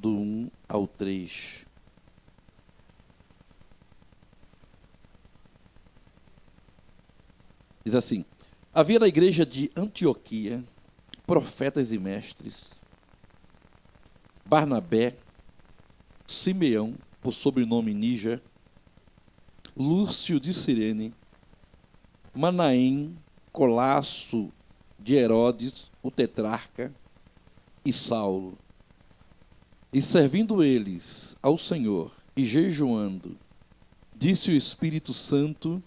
do 1 ao 3. Diz assim: havia na igreja de Antioquia profetas e mestres, Barnabé, Simeão, por sobrenome Níger, Lúcio de Cirene, Manaém, Colasso de Herodes, o tetrarca, e Saulo. E servindo eles ao Senhor e jejuando, disse o Espírito Santo: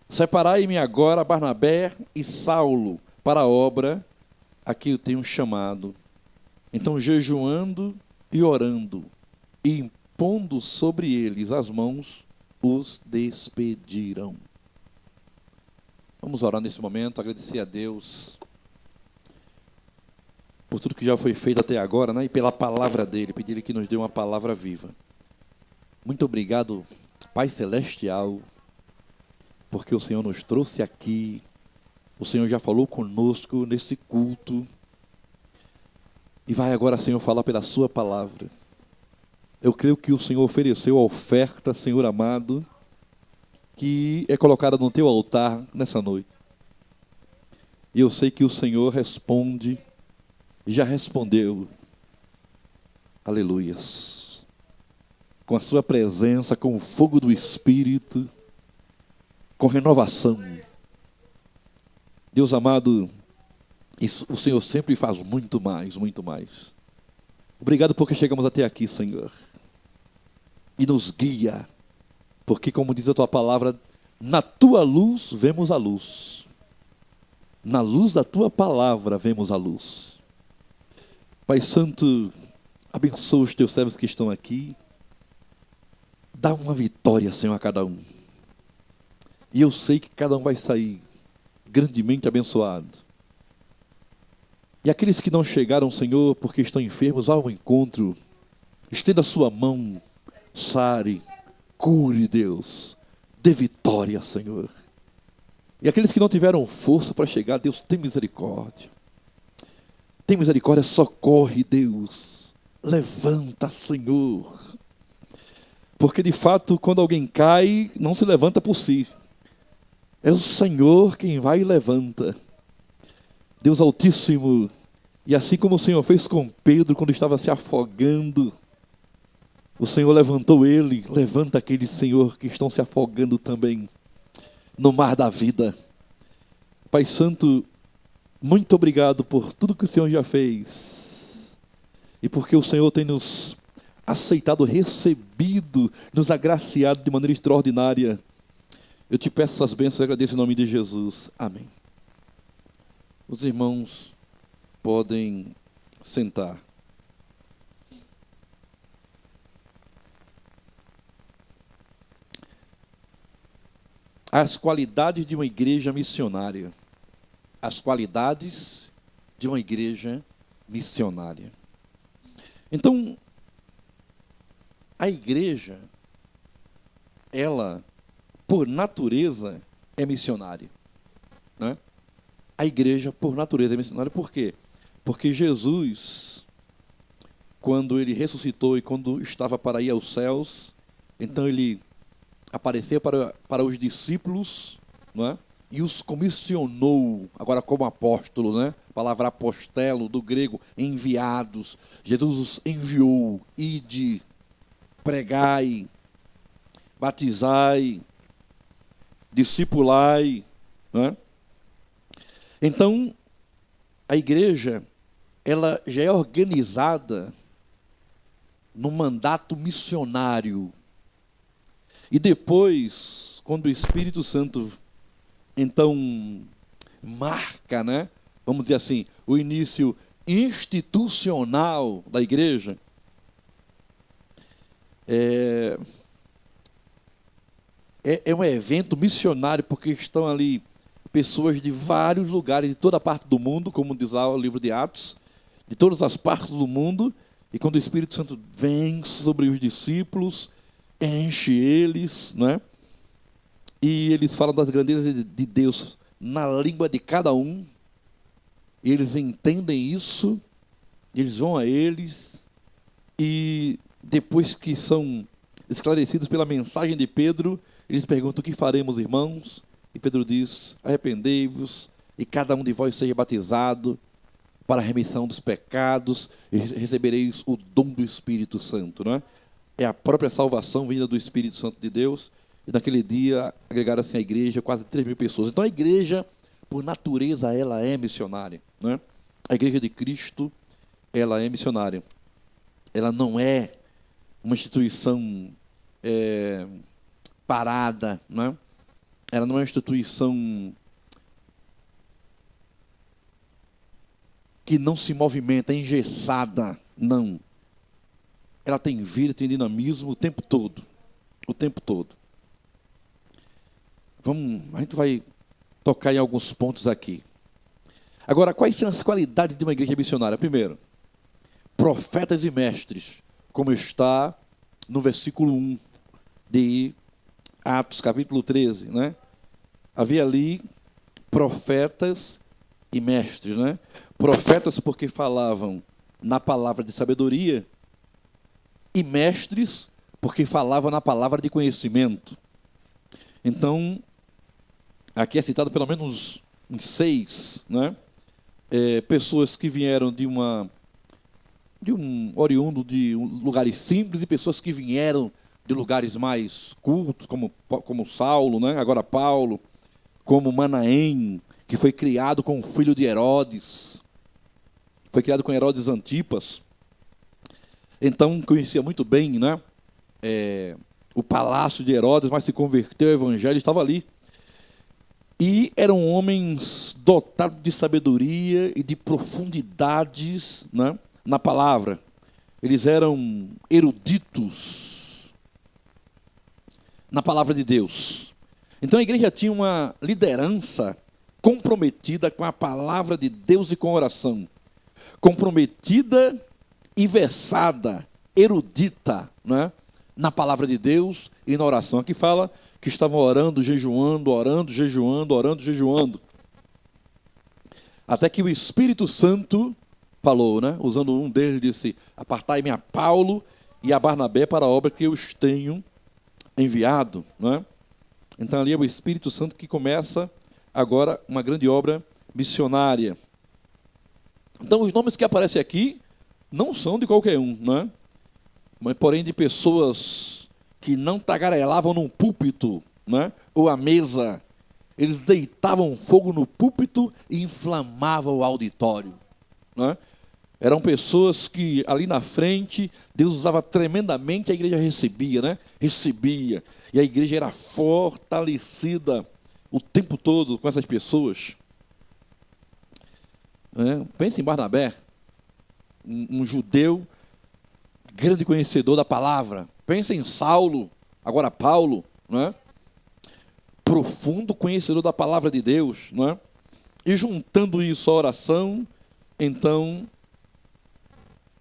separai-me agora Barnabé e Saulo para a obra a que eu tenho chamado. Então, jejuando e orando, e impondo sobre eles as mãos, os despediram. Vamos orar nesse momento, agradecer a Deus por tudo que já foi feito até agora, né? E pela palavra dele, pedir que nos dê uma palavra viva. Muito obrigado, Pai Celestial, porque o Senhor nos trouxe aqui, o Senhor já falou conosco nesse culto, e vai agora, Senhor, falar pela sua palavra. Eu creio que o Senhor ofereceu a oferta, Senhor amado, que é colocada no teu altar nessa noite. E eu sei que o Senhor responde, já respondeu. Aleluias. Com a sua presença, com o fogo do Espírito, com renovação. Deus amado, isso, o Senhor sempre faz muito mais, muito mais. Obrigado porque chegamos até aqui, Senhor. E nos guia, porque como diz a tua palavra, na tua luz vemos a luz. Na luz da tua palavra vemos a luz. Pai Santo, abençoa os teus servos que estão aqui. Dá uma vitória, Senhor, a cada um. E eu sei que cada um vai sair grandemente abençoado. E aqueles que não chegaram, Senhor, porque estão enfermos, vá ao encontro. Estenda a sua mão, sare, cure, Deus. Dê vitória, Senhor. E aqueles que não tiveram força para chegar, Deus, tem misericórdia. Tem misericórdia, socorre, Deus. Levanta, Senhor. Porque, de fato, quando alguém cai, não se levanta por si. É o Senhor quem vai e levanta. Deus Altíssimo, e assim como o Senhor fez com Pedro quando estava se afogando, o Senhor levantou ele, levanta aqueles, Senhor, que estão se afogando também no mar da vida. Pai Santo, muito obrigado por tudo que o Senhor já fez. E porque o Senhor tem nos aceitado, recebido, nos agraciado de maneira extraordinária. Eu te peço essas bênçãos e agradeço em nome de Jesus. Amém. Os irmãos podem sentar. As qualidades de uma igreja missionária. As qualidades de uma igreja missionária. Então, a igreja, ela, por natureza, é missionária, né? A igreja, por natureza, é missionária. Por quê? Porque Jesus, quando ele ressuscitou e quando estava para ir aos céus, então ele apareceu para os discípulos, não é? E os comissionou, agora como apóstolo, né? A palavra apostelo, do grego, enviados. Jesus os enviou, ide, pregai, batizai, discipulai, né? Então, a igreja, ela já é organizada no mandato missionário. E depois, quando o Espírito Santo, então, marca, né? Vamos dizer assim, o início institucional da igreja, é um evento missionário, porque estão ali pessoas de vários lugares, de toda a parte do mundo, como diz lá o livro de Atos, de todas as partes do mundo, e quando o Espírito Santo vem sobre os discípulos, enche eles, né? E eles falam das grandezas de Deus na língua de cada um, e eles entendem isso, Eles vão a eles e depois que são esclarecidos pela mensagem de Pedro, eles perguntam: o que faremos, irmãos? E Pedro diz: arrependei-vos e cada um de vós seja batizado para a remissão dos pecados e recebereis o dom do Espírito Santo, não é? É a própria salvação vinda do Espírito Santo de Deus. E naquele dia agregaram-se à igreja quase 3.000 pessoas. Então a igreja, por natureza, ela é missionária, não é? A igreja de Cristo, ela é missionária. Ela não é uma instituição parada, não é? Ela não é uma instituição que não se movimenta, é engessada, não. Ela tem vida, tem dinamismo o tempo todo. O tempo todo. A gente vai tocar em alguns pontos aqui. Agora, quais são as qualidades de uma igreja missionária? Primeiro, profetas e mestres, como está no versículo 1 de Atos, capítulo 13, né? Havia ali profetas e mestres, né? Profetas porque falavam na palavra de sabedoria e mestres porque falavam na palavra de conhecimento. Então, aqui é citado pelo menos uns 6, né? Pessoas que vieram oriundo de lugares simples e pessoas que vieram de lugares mais cultos, como Saulo, né? Agora Paulo, como Manaém, que foi criado com o filho de Herodes, foi criado com Herodes Antipas. Então conhecia muito bem, né? O palácio de Herodes, mas se converteu ao evangelho, estava ali. E eram homens dotados de sabedoria e de profundidades, né, na palavra. Eles eram eruditos na palavra de Deus. Então a igreja tinha uma liderança comprometida com a palavra de Deus e com a oração. Comprometida e versada, erudita, né, na palavra de Deus e na oração. Aqui fala que estavam orando, jejuando, orando, jejuando, orando, jejuando. Até que o Espírito Santo falou, né? Usando um deles, disse: apartai-me a Paulo e a Barnabé para a obra que eu os tenho enviado, né? Então ali é o Espírito Santo que começa agora uma grande obra missionária. Então os nomes que aparecem aqui não são de qualquer um, né? Mas porém de pessoas que não tagarelavam num púlpito, né, ou à mesa. Eles deitavam fogo no púlpito e inflamavam o auditório, né? Eram pessoas que ali na frente Deus usava tremendamente, a igreja recebia, né? Recebia. E a igreja era fortalecida o tempo todo com essas pessoas. Pense em Barnabé, um judeu grande conhecedor da palavra. Pensa em Saulo, agora Paulo, né? Profundo conhecedor da palavra de Deus, né? E juntando isso à oração, então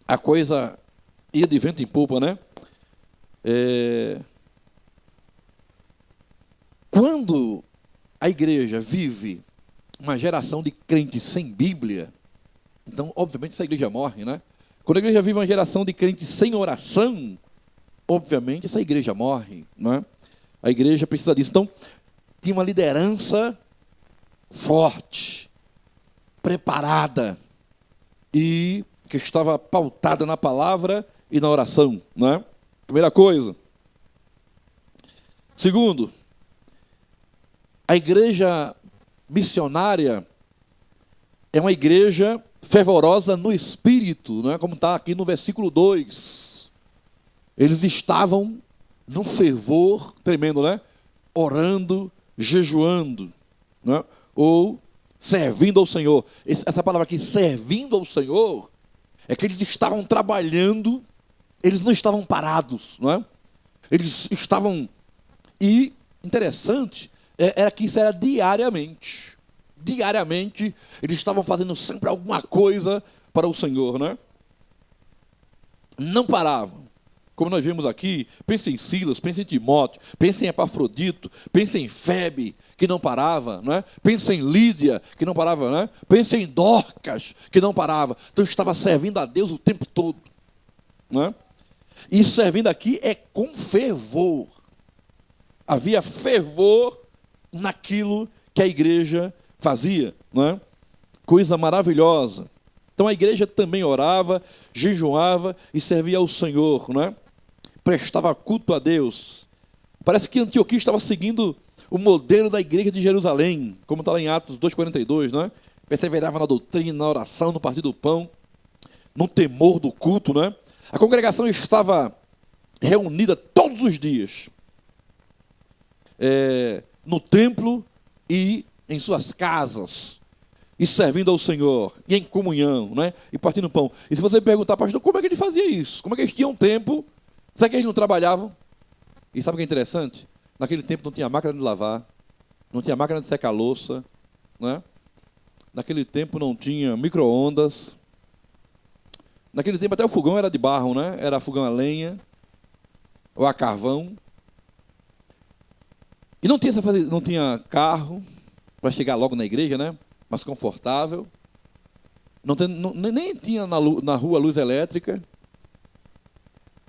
a coisa ia de vento em popa, né? Quando a igreja vive uma geração de crentes sem Bíblia, então obviamente essa igreja morre, né? Quando a igreja vive uma geração de crentes sem oração, obviamente essa igreja morre, não é? A igreja precisa disso. Então, tinha uma liderança forte, preparada e que estava pautada na palavra e na oração, não é? Primeira coisa. Segundo, a igreja missionária é uma igreja fervorosa no espírito, não é? Como está aqui no versículo 2. Eles estavam num fervor tremendo, né? Orando, jejuando, né? Ou servindo ao Senhor. Essa palavra aqui, servindo ao Senhor, é que eles estavam trabalhando, eles não estavam parados, não é? Eles estavam... E, interessante, era que isso era diariamente. Diariamente, eles estavam fazendo sempre alguma coisa para o Senhor, né? Não paravam. como nós vemos aqui, pensa em Silas, pensa em Timóteo, pensa em Epafrodito, pensa em Febe, que não parava, não é? Pensa em Lídia, que não parava, não é? Pensa em Dorcas, que não parava. Então estava servindo a Deus o tempo todo, não é? E servindo aqui é com fervor. Havia fervor naquilo que a igreja fazia, não é? Coisa maravilhosa. Então a igreja também orava, jejuava e servia ao Senhor, não é? Prestava culto a Deus. Parece que Antioquia estava seguindo o modelo da igreja de Jerusalém, como está lá em Atos 2,42, não é? Perseverava na doutrina, na oração, no partir do pão, no temor do culto, não é? A congregação estava reunida todos os dias, no templo e em suas casas, e servindo ao Senhor, e em comunhão, né? E partindo pão. E se você me perguntar, pastor, como é que ele fazia isso? Como é que eles tinham tempo? Será que eles não trabalhavam? E sabe o que é interessante? Naquele tempo não tinha máquina de lavar, não tinha máquina de secar louça, né? Naquele tempo não tinha micro-ondas. Naquele tempo até o fogão era de barro, né? Era fogão a lenha, ou a carvão. E não tinha carro para chegar logo na igreja, né? Mais confortável. Nem tinha na rua luz elétrica.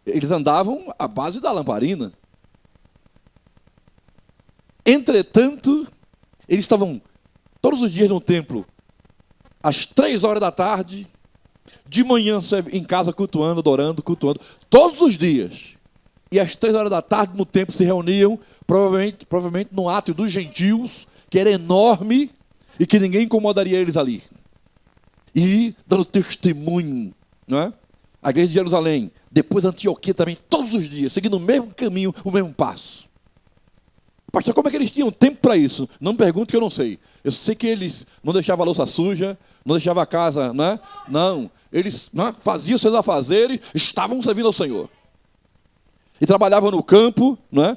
Eles andavam à base da lamparina. Entretanto, eles estavam todos os dias no templo, às 3 horas da tarde, de manhã em casa cultuando, adorando, cultuando, todos os dias. E às 3 horas da tarde no templo se reuniam, provavelmente no átrio dos gentios, que era enorme e que ninguém incomodaria eles ali. E dando testemunho, não é? A igreja de Jerusalém, depois Antioquia também, todos os dias, seguindo o mesmo caminho, o mesmo passo. Pastor, como é que eles tinham tempo para isso? Não me pergunte que eu não sei. Eu sei que eles não deixavam a louça suja, não deixavam a casa, né? Não, eles faziam seus afazeres, estavam servindo ao Senhor. E trabalhavam no campo, né?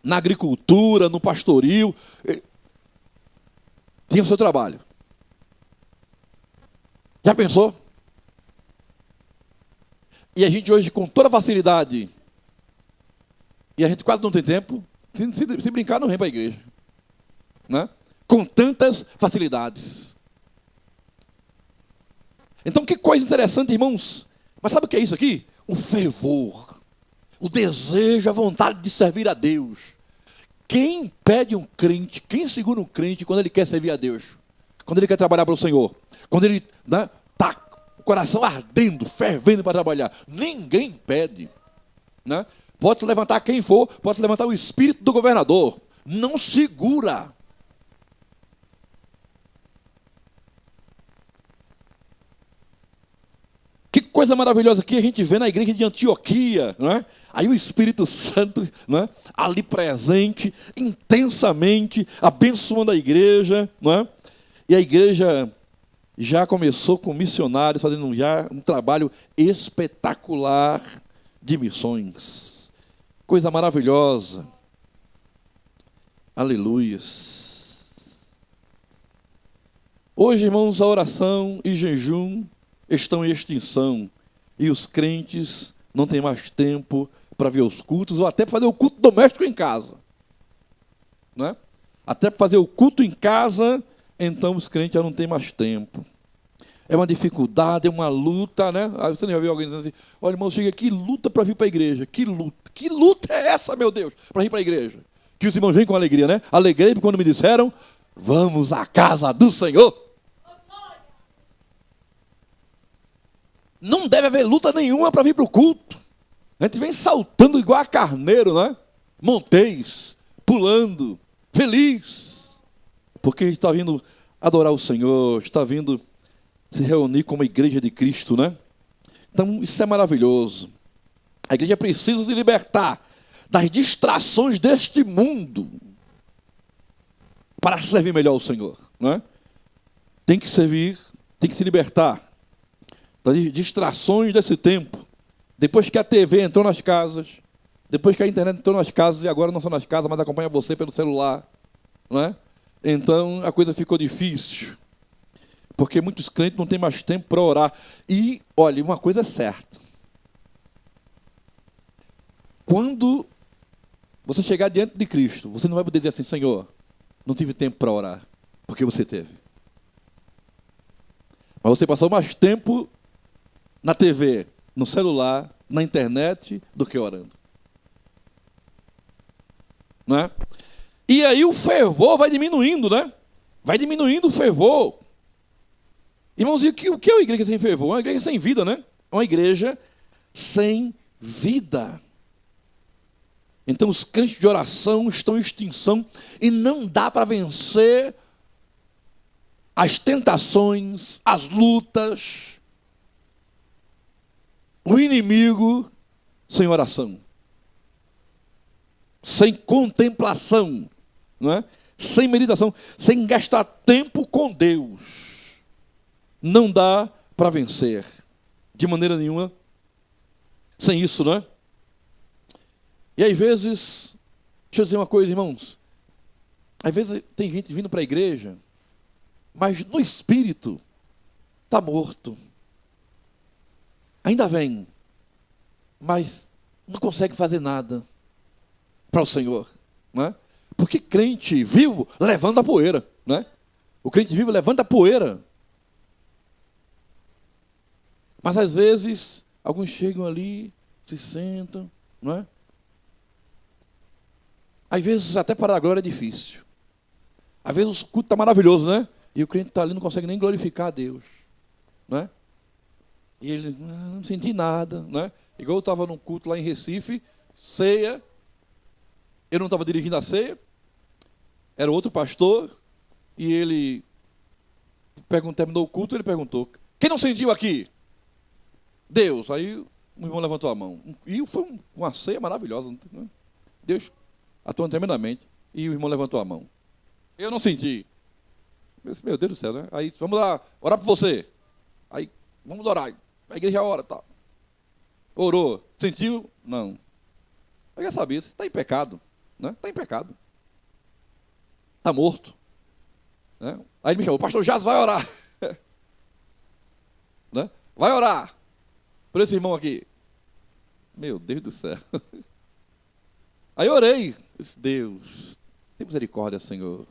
Na agricultura, no pastoril. Tinha o seu trabalho. Já pensou? E a gente hoje, com toda facilidade, e a gente quase não tem tempo, se brincar, não vem para a igreja. Né? Com tantas facilidades. Então, que coisa interessante, irmãos. Mas sabe o que é isso aqui? O fervor. O desejo, a vontade de servir a Deus. Quem impede um crente, quem segura um crente quando ele quer servir a Deus? Quando ele quer trabalhar para o Senhor? Quando ele está com o coração ardendo, fervendo para trabalhar? Ninguém impede. Né? Pode se levantar quem for, pode se levantar o espírito do governador. Não segura. Que coisa maravilhosa que a gente vê na igreja de Antioquia, não é? Aí o Espírito Santo, não é? Ali presente, intensamente, abençoando a igreja, não é? E a igreja já começou com missionários, fazendo já um trabalho espetacular de missões. Coisa maravilhosa. Aleluias. Hoje, irmãos, a oração e jejum estão em extinção. E os crentes não têm mais tempo para ver os cultos, ou até para fazer o culto doméstico em casa. Não é? Até para fazer o culto em casa, então os crentes já não têm mais tempo. É uma dificuldade, é uma luta, né? Você não já viu alguém dizendo assim, olha, irmão, chega aqui, luta para vir para a igreja. Que luta? Que luta é essa, meu Deus, para vir para a igreja? Que os irmãos vêm com alegria, né? Alegrei quando me disseram, vamos à casa do Senhor. Não deve haver luta nenhuma para vir para o culto. A gente vem saltando igual a carneiro, né? Montês, pulando, feliz. Porque a gente está vindo adorar o Senhor, está vindo se reunir como a igreja de Cristo, né? Então, isso é maravilhoso. A igreja precisa se libertar das distrações deste mundo para servir melhor ao Senhor, né? Tem que servir, tem que se libertar das distrações desse tempo. Depois que a TV entrou nas casas, depois que a internet entrou nas casas, e agora não só nas casas, mas acompanha você pelo celular, não é? Então a coisa ficou difícil, porque muitos crentes não têm mais tempo para orar. E, olha, uma coisa é certa, Quando você chegar diante de Cristo, você não vai poder dizer assim: Senhor, não tive tempo para orar, porque você teve. Mas você passou mais tempo na TV, no celular, na internet, do que orando. Não é? E aí o fervor vai diminuindo, né? Vai diminuindo o fervor. Irmãos, e o que é uma igreja sem fervor? Uma igreja sem vida, né? É uma igreja sem vida. Então os crentes de oração estão em extinção e não dá para vencer as tentações, as lutas, o inimigo sem oração, sem contemplação, não é? Sem meditação, sem gastar tempo com Deus. Não dá para vencer de maneira nenhuma sem isso, não é? E às vezes, deixa eu dizer uma coisa, irmãos. Às vezes tem gente vindo para a igreja, mas no espírito está morto. Ainda vem, mas não consegue fazer nada para o Senhor, não é? Porque crente vivo levanta a poeira, não é? O crente vivo levanta a poeira. Mas às vezes alguns chegam ali, se sentam, não é? Às vezes até para a glória é difícil. Às vezes o culto está maravilhoso, né? E o crente está ali, não consegue nem glorificar a Deus, não é? E ele, não senti nada, né? Igual eu estava num culto lá em Recife, ceia. Eu não estava dirigindo a ceia, era outro pastor, e ele terminou o culto, ele perguntou: quem não sentiu aqui? Deus. Aí o irmão levantou a mão. E foi uma ceia maravilhosa, né? Deus atuando tremendamente. E o irmão levantou a mão. Eu não senti. Eu disse, meu Deus do céu, né? Aí, vamos lá, orar por você. Aí, vamos orar. A igreja ora, tá. Orou. Sentiu? Não. Eu já sabia, você está em pecado, né? Está em pecado. Está morto. Né? Aí ele me chamou: o pastor Jazz vai orar. Né? Vai orar por esse irmão aqui. Meu Deus do céu. Aí eu orei. Eu disse: Deus, tem misericórdia, Senhor.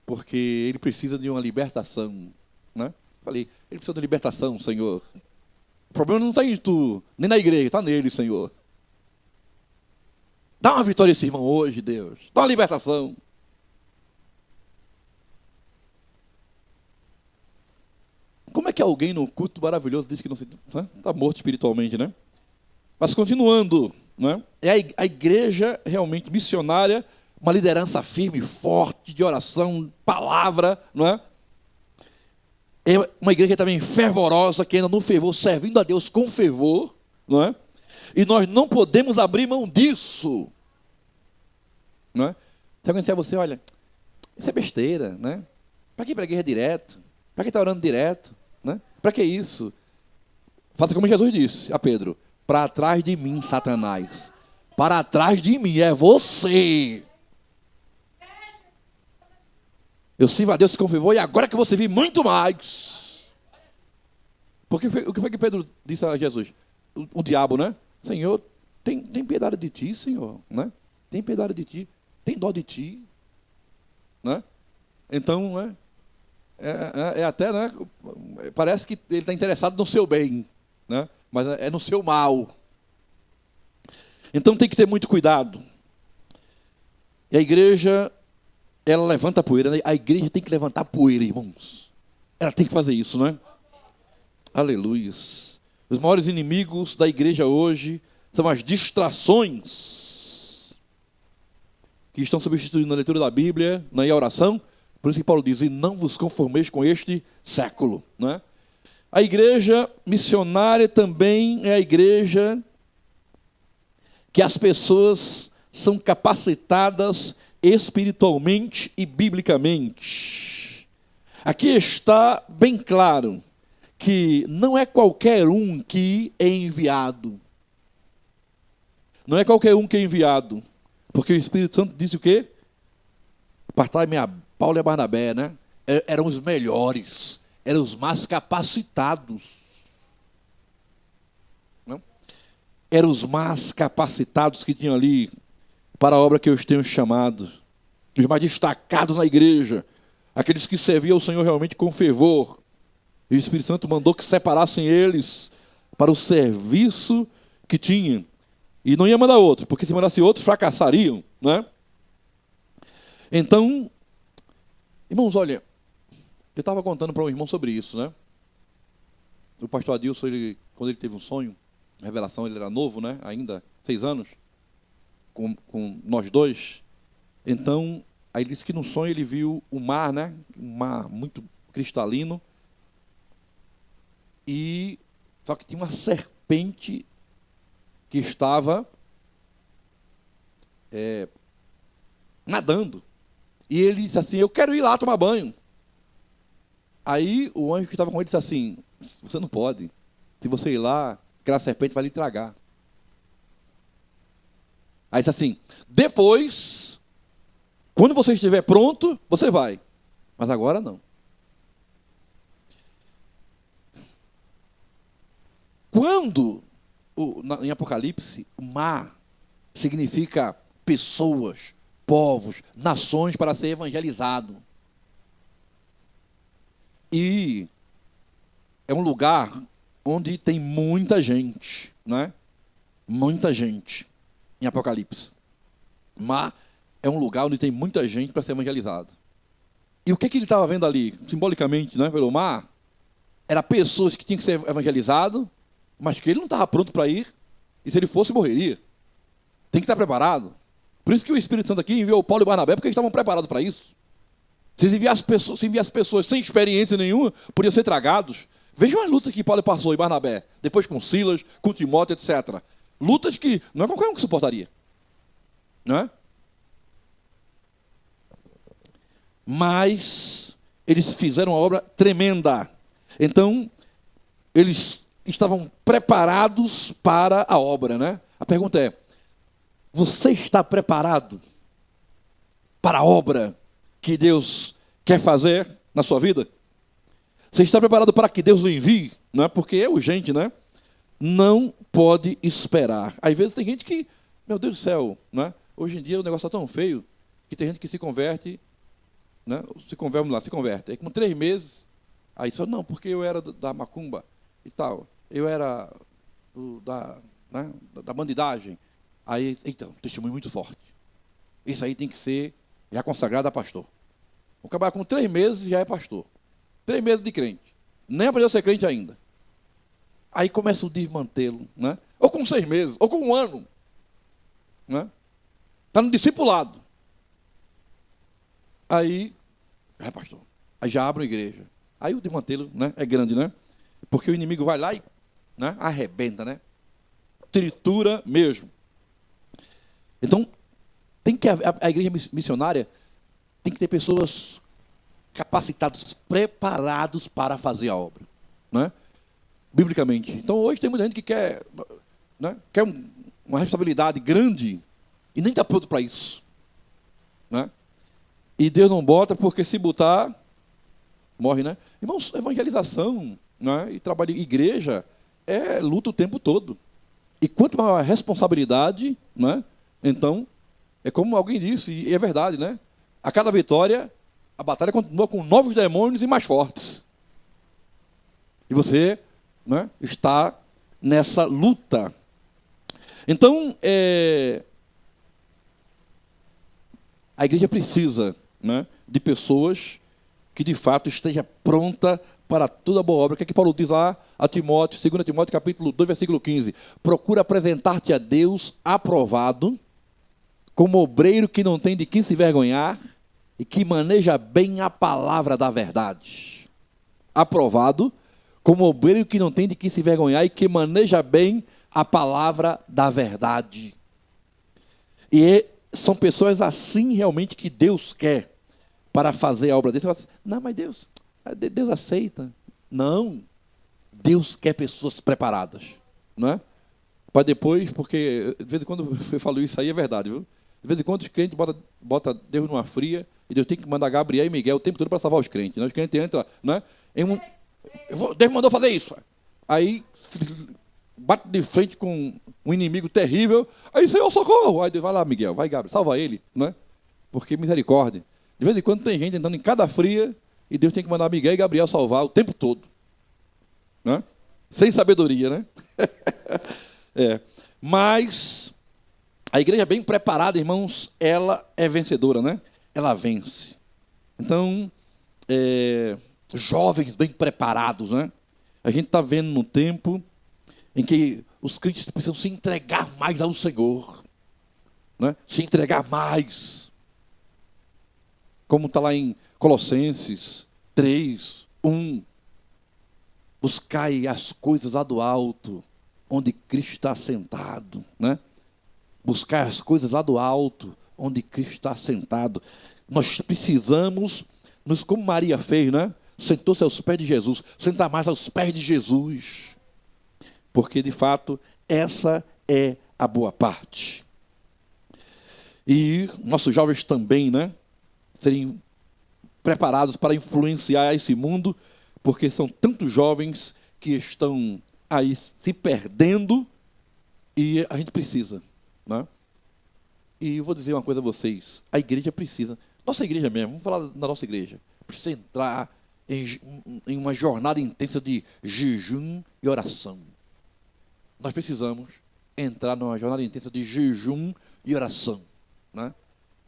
Porque ele precisa de uma libertação. Né? Falei: ele precisa de libertação, Senhor. O problema não está em tu, nem na igreja, está nele, Senhor. Dá uma vitória a esse irmão hoje, Deus. Dá uma libertação. Como é que alguém no culto maravilhoso diz que não está morto espiritualmente, né? Mas continuando, né? É a igreja realmente missionária, uma liderança firme, forte, de oração, palavra, não é? É uma igreja também fervorosa, que ainda no fervor, servindo a Deus com fervor, não é? E nós não podemos abrir mão disso, não é? Se alguém disser a você: olha, isso é besteira, né? Para que ir para a igreja direto? Para que está orando direto? Né? Para que isso? Faça como Jesus disse a Pedro: para trás de mim, Satanás. Para trás de mim é você. Eu sirvo a Deus com fervor e agora que você viu muito mais. Porque o que foi que Pedro disse a Jesus? O diabo, né? Senhor, tem piedade de ti, Senhor, né? Tem piedade de ti, tem dó de ti, né? Então, né? É até, né? Parece que ele está interessado no seu bem, né? Mas é no seu mal. Então tem que ter muito cuidado. E a igreja, ela levanta a poeira, né? A igreja tem que levantar a poeira, irmãos. Ela tem que fazer isso, né? Aleluia. Os maiores inimigos da igreja hoje são as distrações que estão substituindo a leitura da Bíblia, né, e a oração. Por isso que Paulo diz: e não vos conformeis com este século. Né? A igreja missionária também é a igreja que as pessoas são capacitadas espiritualmente e biblicamente. Aqui está bem claro que não é qualquer um que é enviado. Não é qualquer um que é enviado. Porque o Espírito Santo disse o quê? Apartai-me a Paulo e a Barnabé, né? Eram os melhores, eram os mais capacitados. Não? eram os mais capacitados que tinham ali para a obra que eu os tenho chamado, os mais destacados na igreja, aqueles que serviam ao Senhor realmente com fervor. E o Espírito Santo mandou que separassem eles para o serviço que tinham. E não ia mandar outro, porque se mandasse outro, fracassariam, né? Então, irmãos, olha, eu estava contando para um irmão sobre isso, né? O pastor Adilson, quando ele teve um sonho, revelação, ele era novo, né? Ainda, 6 anos, com nós dois. Então, aí ele disse que no sonho ele viu o mar, né? Um mar muito cristalino. E só que tinha uma serpente que estava nadando. E ele disse assim, eu quero ir lá tomar banho. Aí o anjo que estava com ele disse assim, você não pode. Se você ir lá, aquela serpente vai lhe tragar. Aí disse assim, depois, quando você estiver pronto, você vai. Mas agora não. Quando, em Apocalipse, o mar significa pessoas, povos, nações para ser evangelizado. E é um lugar onde tem muita gente, né? Muita gente em Apocalipse. Mar é um lugar onde tem muita gente para ser evangelizado. E o que ele estava vendo ali, simbolicamente, né, pelo mar, era pessoas que tinham que ser evangelizadas, mas que ele não estava pronto para ir, e se ele fosse, morreria. Tem que estar preparado. Por isso que o Espírito Santo aqui enviou Paulo e Barnabé, porque eles estavam preparados para isso. Se enviasse pessoas sem experiência nenhuma, podiam ser tragados. Vejam a luta que Paulo passou e Barnabé, depois com Silas, com Timóteo, etc. Lutas que não é qualquer um que suportaria. Não é? Mas eles fizeram uma obra tremenda. Então, eles estavam preparados para a obra, né? A pergunta é, você está preparado para a obra que Deus quer fazer na sua vida? Você está preparado para que Deus o envie? Não é? Porque é urgente, né? Não pode esperar. Às vezes tem gente que, meu Deus do céu, né? Hoje em dia o negócio está tão feio que tem gente que se converte, né? Se converte. Aí com 3 meses, aí só, não, porque eu era da macumba e tal. Eu era da bandidagem. Aí, então, testemunho muito forte. Isso aí tem que ser já consagrado a pastor. O cara com 3 meses já é pastor. 3 meses de crente. Nem aprendeu a ser crente ainda. Aí começa o desmantelo, né? Ou com 6 meses, ou com 1 ano. Né? Está no discipulado. Aí, pastor, aí já abre a igreja. Aí o desmantelo, né, é grande, né? Porque o inimigo vai lá e, né, arrebenta, né? Tritura mesmo. Então, tem que a igreja missionária tem que ter pessoas capacitadas, preparados para fazer a obra, né? Biblicamente. Então, hoje tem muita gente que quer, né, quer uma responsabilidade grande e nem está pronto para isso, né? E Deus não bota, porque se botar, morre, né? Irmãos, evangelização, né, e trabalho em igreja é luta o tempo todo. E quanto maior a responsabilidade, né? Então, é como alguém disse, e é verdade, né? A cada vitória, a batalha continua com novos demônios e mais fortes. E você, né, está nessa luta. Então, a igreja precisa, né, de pessoas que de fato esteja pronta para toda boa obra. O que é que Paulo diz lá a Timóteo, 2 Timóteo capítulo 2, versículo 15? Procura apresentar-te a Deus aprovado, como obreiro que não tem de que se vergonhar e que maneja bem a palavra da verdade. Aprovado, como obreiro que não tem de que se vergonhar e que maneja bem a palavra da verdade. E são pessoas assim realmente que Deus quer para fazer a obra dele. Você fala assim, não, mas Deus aceita. Não. Deus quer pessoas preparadas. Não é? Para depois, porque de vez em quando eu falo isso aí, é verdade, viu? De vez em quando os crentes botam Deus numa fria e Deus tem que mandar Gabriel e Miguel o tempo todo para salvar os crentes. Né? Os crentes entram, né? Deus mandou fazer isso. Aí bate de frente com um inimigo terrível, aí, Senhor, socorro! Aí vai lá, Miguel, vai, Gabriel, salva ele, né? Porque misericórdia. De vez em quando tem gente entrando em cada fria e Deus tem que mandar Miguel e Gabriel salvar o tempo todo, né? Sem sabedoria, né? Mas a igreja bem preparada, irmãos, ela é vencedora, né? Ela vence. Então, jovens bem preparados, né? A gente está vendo no tempo em que os crentes precisam se entregar mais ao Senhor, né? Se entregar mais. Como está lá em Colossenses 3, 1. Buscai as coisas lá do alto, onde Cristo está sentado, né? Buscai as coisas lá do alto, onde Cristo está sentado. Nós precisamos, como Maria fez, né? Sentou-se aos pés de Jesus, sentar mais aos pés de Jesus. Porque, de fato, essa é a boa parte. E nossos jovens também, né? Serem preparados para influenciar esse mundo, porque são tantos jovens que estão aí se perdendo e a gente precisa, né? E eu vou dizer uma coisa a vocês, a igreja precisa, nossa igreja mesmo, vamos falar da nossa igreja, precisa entrar em uma jornada intensa de jejum e oração. Nós precisamos entrar numa jornada intensa de jejum e oração, né?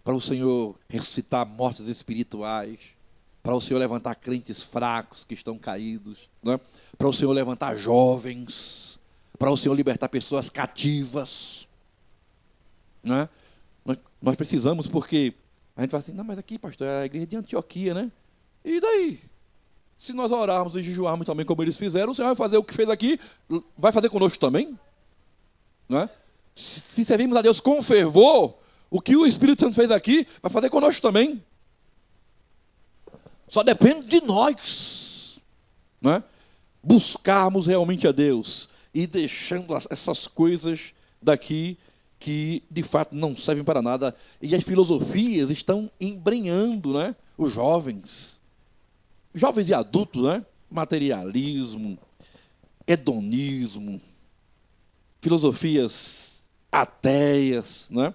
Para o Senhor ressuscitar mortes espirituais, para o Senhor levantar crentes fracos que estão caídos, né? Para o Senhor levantar jovens, para o Senhor libertar pessoas cativas, né? Nós precisamos, porque a gente fala assim, não, mas aqui, pastor, é a igreja de Antioquia, né? E daí? Se nós orarmos e jejuarmos também como eles fizeram, o Senhor vai fazer o que fez aqui, vai fazer conosco também, né? Se servimos a Deus com fervor, o que o Espírito Santo fez aqui, vai fazer conosco também. Só depende de nós, né? Buscarmos realmente a Deus e deixando essas coisas daqui que de fato não servem para nada. E as filosofias estão embrenhando, né? Os jovens e adultos, né? Materialismo, hedonismo, filosofias ateias, né?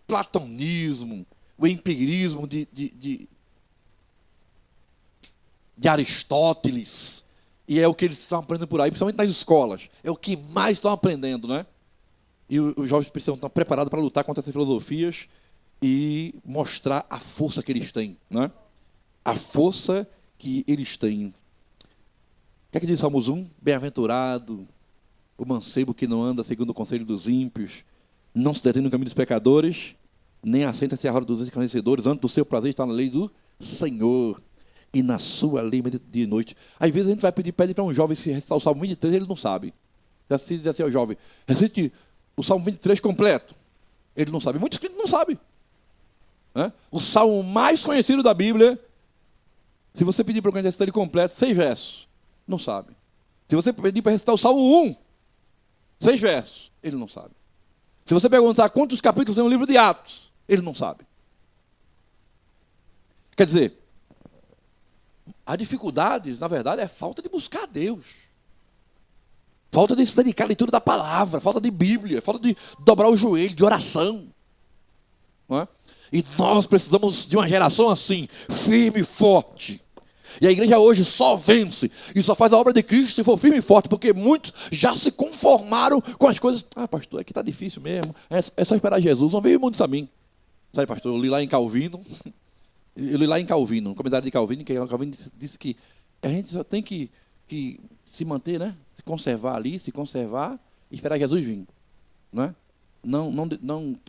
Platonismo, o empirismo de Aristóteles, e é o que eles estão aprendendo por aí, principalmente nas escolas, é o que mais estão aprendendo, né? E os jovens precisam estar preparados para lutar contra essas filosofias e mostrar a força que eles têm, né? A força que eles têm. O que é que diz Salmos 1? Bem-aventurado o mancebo que não anda segundo o conselho dos ímpios, não se detém no caminho dos pecadores, nem assenta-se à roda dos escarnecedores, antes do seu prazer está na lei do Senhor, e na sua lei de noite. Às vezes a gente vai pede para um jovem se recitar o Salmo 23, ele não sabe. Já se diz assim ao jovem, recite o Salmo 23 completo. Ele não sabe. Muitos crentes não sabem, né? O salmo mais conhecido da Bíblia, se você pedir para o crente recitar ele completo, 6 versos, não sabe. Se você pedir para recitar o Salmo 1, 6 versos, ele não sabe. Se você perguntar quantos capítulos tem no livro de Atos, ele não sabe. Quer dizer, a dificuldade, na verdade, é falta de buscar a Deus. Falta de se dedicar à leitura da palavra, falta de Bíblia, falta de dobrar o joelho, de oração. Não é? E nós precisamos de uma geração assim, firme e forte. E a igreja hoje só vence e só faz a obra de Cristo se for firme e forte, porque muitos já se conformaram com as coisas. Ah, pastor, aqui está difícil mesmo, é só esperar Jesus, não veio muito a mim. Sabe, pastor, eu li lá em Calvino, no comentário de Calvino, que Calvino disse que a gente só tem que se manter, né? Se conservar e esperar Jesus vir. Né? Não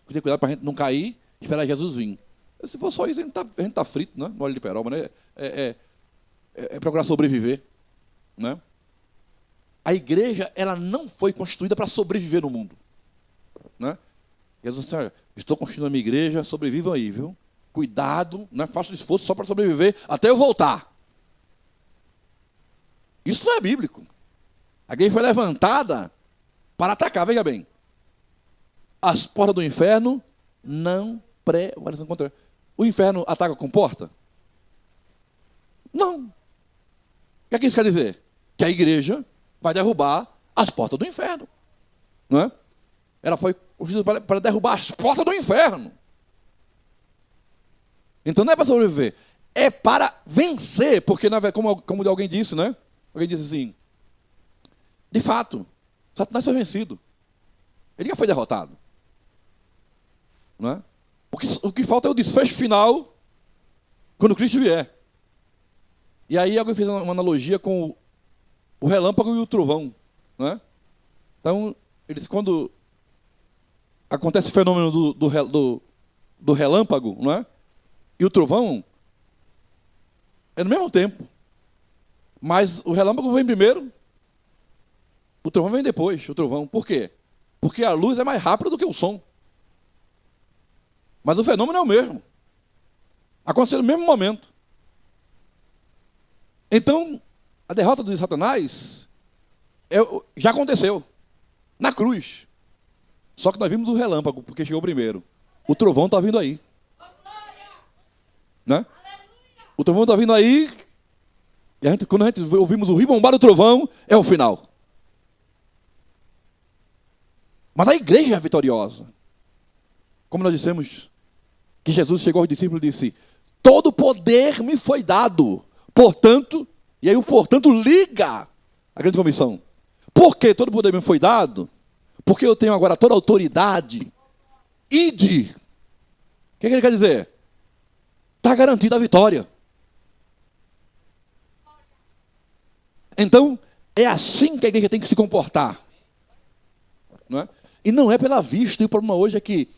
ter cuidado para a gente não cair, esperar Jesus vir. Se for só isso, a gente tá frito, né? No óleo de peroba, né? É procurar sobreviver, né? A igreja, ela não foi constituída para sobreviver no mundo, né? Jesus disse, olha, estou constituindo a minha igreja, sobrevivam aí, viu? Cuidado, né? Faça um esforço só para sobreviver até eu voltar. Isso não é bíblico. A igreja foi levantada para atacar, veja bem. As portas do inferno não prevalecem contra. O inferno ataca com porta? Não. O que é que isso quer dizer? que a igreja vai derrubar as portas do inferno. Não é? Ela foi ungida para derrubar as portas do inferno. Então não é para sobreviver, é para vencer, porque como alguém disse, né? Alguém disse assim, de fato, Satanás foi vencido. Ele já foi derrotado. Não é? O que falta é o desfecho final quando Cristo vier. E aí alguém fez uma analogia com o relâmpago e o trovão. Não é? Então, quando acontece o fenômeno do relâmpago, não é? E o trovão, é no mesmo tempo. Mas o relâmpago vem primeiro, o trovão vem depois, o trovão. Por quê? Porque a luz é mais rápida do que o som. Mas o fenômeno é o mesmo. Aconteceu no mesmo momento. Então, a derrota de Satanás já aconteceu. Na cruz. Só que nós vimos o relâmpago, porque chegou primeiro. O trovão está vindo aí. Né? O trovão está vindo aí. E quando a gente ouvimos o ribombar do trovão, é o final. Mas a igreja é vitoriosa. Como nós dissemos, que Jesus chegou aos discípulos e disse, todo poder me foi dado. Portanto, e aí o portanto liga a grande comissão. Por que todo poder me foi dado? Porque eu tenho agora toda a autoridade. Ide. O que ele quer dizer? Está garantida a vitória. Então, é assim que a igreja tem que se comportar. Não é? E não é pela vista. E o problema hoje é que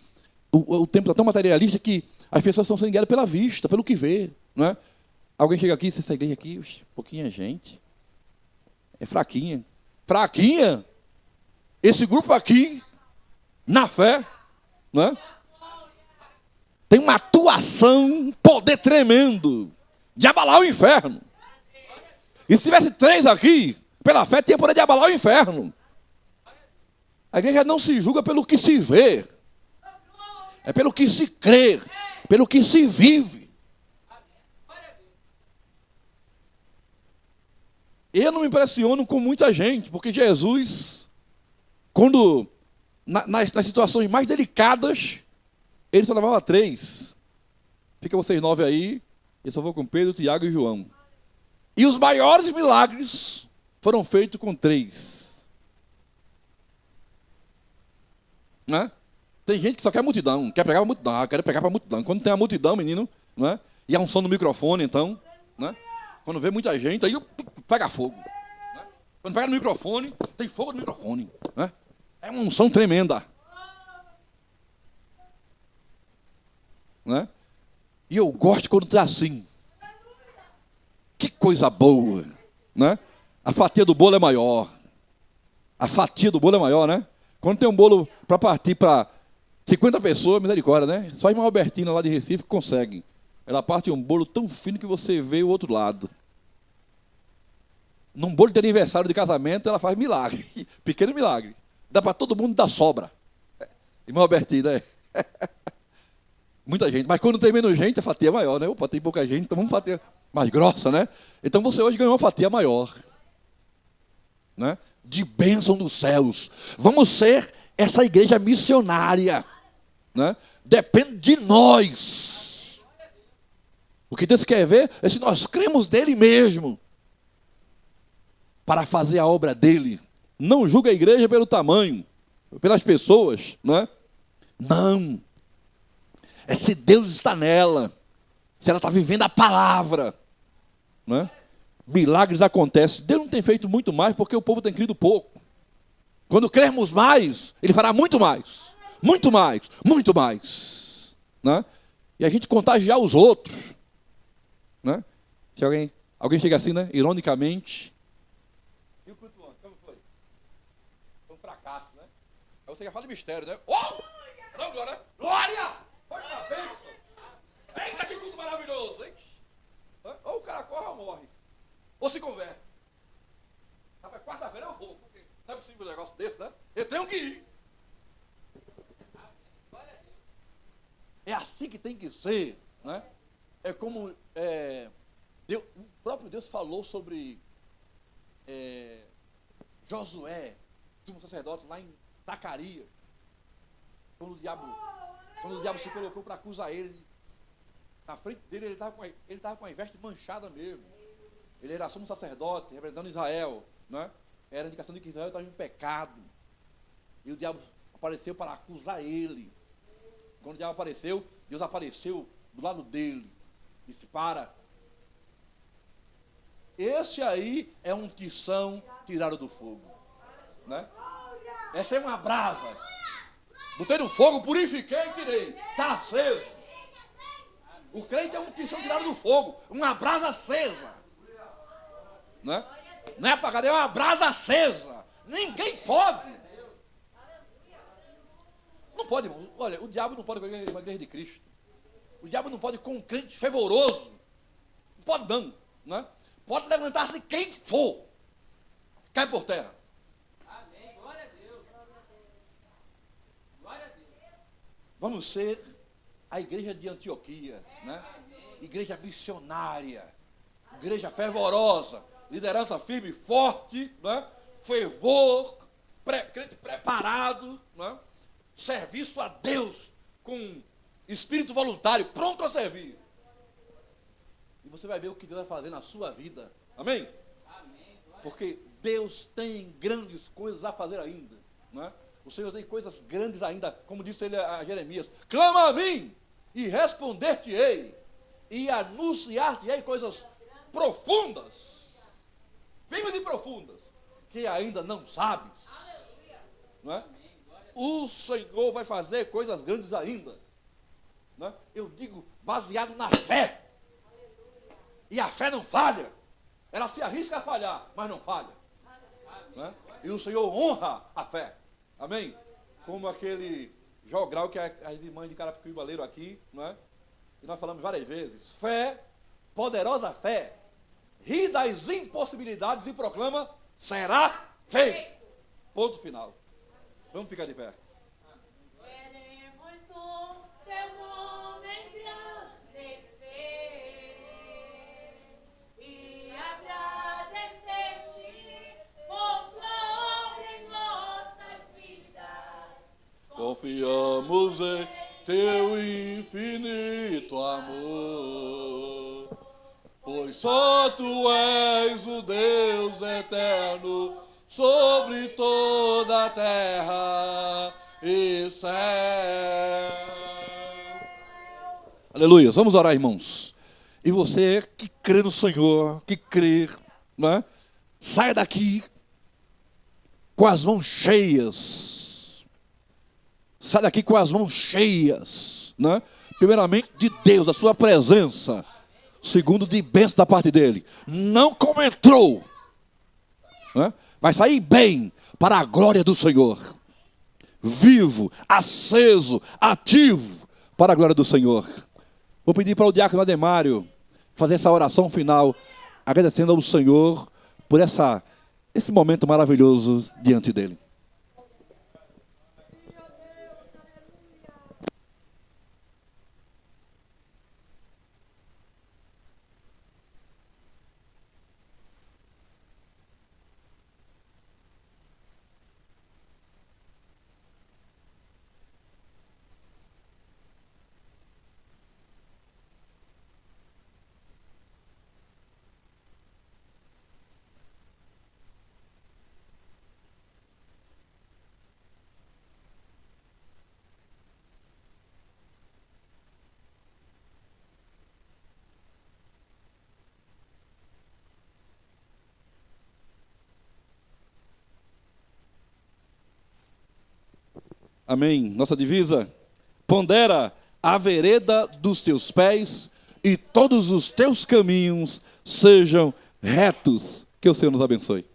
o tempo está tão materialista que as pessoas estão sendo guiadas pela vista, pelo que vê. Não é? Alguém chega aqui, essa igreja aqui, pouquinha gente. É fraquinha. Fraquinha? Esse grupo aqui, na fé, não é? Tem uma atuação, um poder tremendo de abalar o inferno. E se tivesse 3 aqui, pela fé, tinha poder de abalar o inferno. A igreja não se julga pelo que se vê. É pelo que se crê, pelo que se vive. Eu não me impressiono com muita gente, porque Jesus, quando nas situações mais delicadas, ele só levava 3. Fica vocês 9 aí, eu só vou com Pedro, Tiago e João. E os maiores milagres foram feitos com 3. Né? Tem gente que só quer multidão, quer pregar para multidão, quer pregar para multidão. Quando tem a multidão, menino, não é? E há um som no microfone, então, né? Quando vê muita gente, aí pega fogo. Né? Quando pega no microfone, tem fogo no microfone. Né? É uma unção tremenda. Né? E eu gosto quando está assim. Que coisa boa. Né? A fatia do bolo é maior. A fatia do bolo é maior, né? Quando tem um bolo para partir para 50 pessoas, misericórdia, né? Só a irmã Albertina lá de Recife consegue. Ela parte um bolo tão fino que você vê o outro lado. Num bolo de aniversário de casamento, ela faz milagre. Pequeno milagre. Dá para todo mundo dar sobra. Irmã Albertina, é. Muita gente. Mas quando tem menos gente, a fatia é maior, né? Opa, tem pouca gente, então vamos fatia mais grossa, né? Então você hoje ganhou uma fatia maior. Né? De bênção dos céus. Vamos ser essa igreja missionária. Né? Depende de nós. O que Deus quer ver é se nós cremos dele mesmo. Para fazer a obra dele. Não julga a igreja pelo tamanho, pelas pessoas. Né? Não. É se Deus está nela. Se ela está vivendo a palavra. Né? Milagres acontecem. Deus não tem feito muito mais porque o povo tem crido pouco. Quando crermos mais, ele fará muito mais. Muito mais. Muito mais. Né? E a gente contagiar os outros. Né? Se alguém chega assim, né? Ironicamente. E o culto ontem, como foi? Foi um fracasso, né? Aí você já fala de mistério, né? Oh! Não, glória! Glória! Foi uma bênção! Eita, que culto maravilhoso! Hein? Ou o cara corre ou morre. Ou se converte. Rapaz, quarta-feira eu vou, porque não é possível um negócio desse, né? Eu tenho que ir. É assim que tem que ser, né? É como o próprio Deus falou sobre Josué, sumo sacerdote, lá em Zacarias, quando o diabo se colocou para acusar ele, na frente dele ele estava com a veste manchada mesmo. Ele era sumo sacerdote, representando Israel, né? Era a indicação de que Israel estava em pecado. E o diabo apareceu para acusar ele. Quando o diabo apareceu, Deus apareceu do lado dele. Disse: para. Esse aí é um tição tirado do fogo, né? Essa é uma brasa. Botei no fogo, purifiquei e tirei. Está aceso. O crente é um tição tirado do fogo, uma brasa acesa, né? Não é apagada, é uma brasa acesa. Ninguém pode. Não pode, irmão. Olha, o diabo não pode com a igreja de Cristo. O diabo não pode com um crente fervoroso. Não pode não, né? Pode levantar-se quem for. Cai por terra. Amém. Glória a Deus. Glória a Deus. Vamos ser a igreja de Antioquia, né? Igreja missionária, igreja fervorosa, liderança firme e forte, né? Fervor, crente preparado, né? Serviço a Deus com espírito voluntário, pronto a servir. E você vai ver o que Deus vai fazer na sua vida. Amém? Amém. Porque Deus tem grandes coisas a fazer ainda, né? O Senhor tem coisas grandes ainda, como disse ele a Jeremias: clama a mim e responder-te-ei e anunciar-te-ei coisas profundas, firmes e profundas, que ainda não sabes, não é? O Senhor vai fazer coisas grandes ainda, né? Eu digo baseado na fé, e a fé não falha. Ela se arrisca a falhar, mas não falha, né? E o Senhor honra a fé. Amém? Como aquele jogral que as irmãs de Carapicuíba leram aqui, não é? E nós falamos várias vezes: fé, poderosa fé, ri das impossibilidades e proclama: será feito. Ponto final. Vamos ficar de pé. Queremos o teu nome engrandecer e agradecer-te por glória em nossas vidas. Confiamos em teu infinito amor, pois só tu és o Deus eterno sobre toda a terra e céu. Aleluia. Vamos orar, irmãos. E você que crê no Senhor, que crê, né? Saia daqui com as mãos cheias. Sai daqui com as mãos cheias, né? Primeiramente de Deus, a sua presença. Segundo, de bênção da parte dele. Não como entrou, né? Vai sair bem para a glória do Senhor. Vivo, aceso, ativo para a glória do Senhor. Vou pedir para o diácono Ademário fazer essa oração final, agradecendo ao Senhor por esse momento maravilhoso diante dele. Amém. Nossa divisa: pondera a vereda dos teus pés e todos os teus caminhos sejam retos. Que o Senhor nos abençoe.